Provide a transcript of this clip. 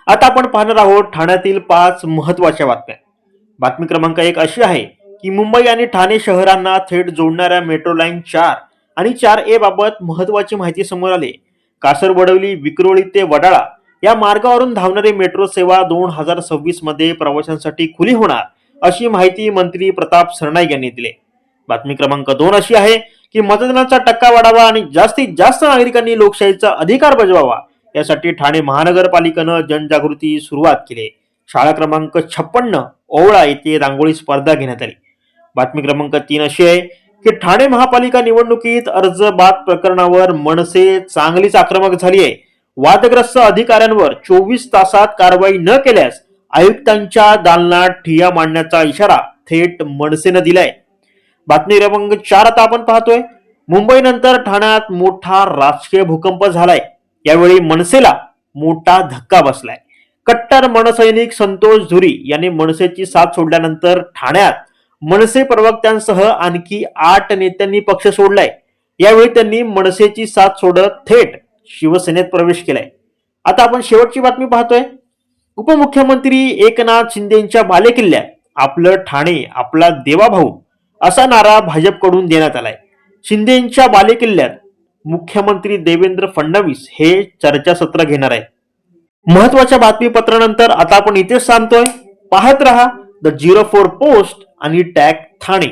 आता आपण पाहणार आहोत ठाण्यातील 5 महत्त्वाच्या बातम्या. बातमी क्रमांक 1 अशी आहे की मुंबई आणि ठाणे शहरांना थेट जोडणाऱ्या मेट्रो लाईन 4 आणि 4A बाबत महत्त्वाची माहिती समोर आली. कासरवडवली विक्रोळी ते वडाळा या मार्गावरून धावणारी मेट्रो सेवा 2026 मध्ये प्रवाशांसाठी खुली होणार अशी माहिती मंत्री प्रताप सरनाईक यांनी दिली. बातमी क्रमांक 2 अशी आहे की मतदानाचा टक्का वाढावा आणि जास्तीत जास्त नागरिकांनी लोकशाहीचा अधिकार बजावावा यासाठी ठाणे महानगरपालिकेनं जनजागृती सुरुवात केली. शाळा क्रमांक 56 ओवळा येथे रांगोळी स्पर्धा घेण्यात आली. बातमी क्रमांक 3 अशी आहे की ठाणे महापालिका निवडणुकीत अर्ज बाद प्रकरणावर मनसे चांगलीच आक्रमक झाली आहे. वादग्रस्त अधिकाऱ्यांवर 24 तासात कारवाई न केल्यास आयुक्तांच्या दालनात ठिय्या मांडण्याचा इशारा थेट मनसेनं दिलाय. बातमी क्रमांक 4 आता आपण पाहतोय. मुंबईनंतर ठाण्यात मोठा राजकीय भूकंप झालाय. यावेळी मनसेला मोठा धक्का बसलाय. कट्टर मनसैनिक संतोष झुरी यांनी मनसेची साथ सोडल्यानंतर ठाण्यात मनसे प्रवक्त्यांसह आणखी 8 नेत्यांनी पक्ष सोडलाय. यावेळी त्यांनी मनसेची साथ सोडत थेट शिवसेनेत प्रवेश केलाय. आता आपण शेवटची बातमी पाहतोय. उपमुख्यमंत्री एकनाथ शिंदेंच्या बालेकिल्ल्यात आपलं ठाणे आपला देवाभाऊ असा नारा भाजपकडून देण्यात आलाय. शिंदेंच्या बालेकिल्ल्यात मुख्यमंत्री देवेंद्र फडणवीस हे चर्चासत्र घेणार आहेत. महत्वाच्या बातमीपत्रानंतर आता आपण इथेच थांबतोय. पाहत रहा द 04 पोस्ट आणि टॅग ठाणे.